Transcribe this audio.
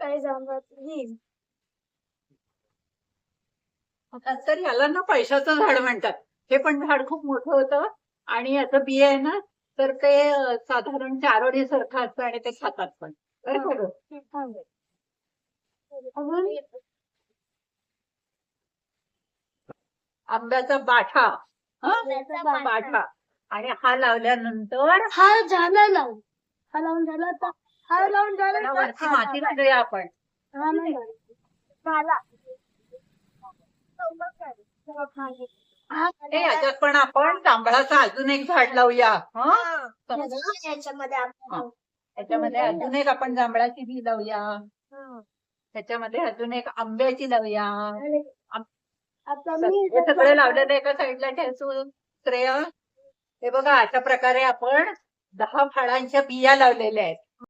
काही जांभळाची तर याला ना पैशाचं झाड म्हणतात. हे पण झाड खूप मोठं होतं आणि याचं बिया आहे ना तर ते साधारण चारोळी सारखं असतं आणि ते खातात पण. आंब्याचा बाठा. बाठा आणि हा लावल्यानंतर हा झाला लावून हा लावून झाला तर हा लावून झाला वरती माती घालूया आपण. याच्यात पण आपण जांभळाचं अजून एक झाड लावूया. त्याच्यामध्ये अजून एक आपण जांभळाची बी लावूया. त्याच्यामध्ये अजून एक आंब्याची लावूया. हे सगळे लावलेलं एका साईडला ठेवू श्रेय. हे बघा अशा प्रकारे आपण 10 फळांच्या बिया लावलेल्या आहेत.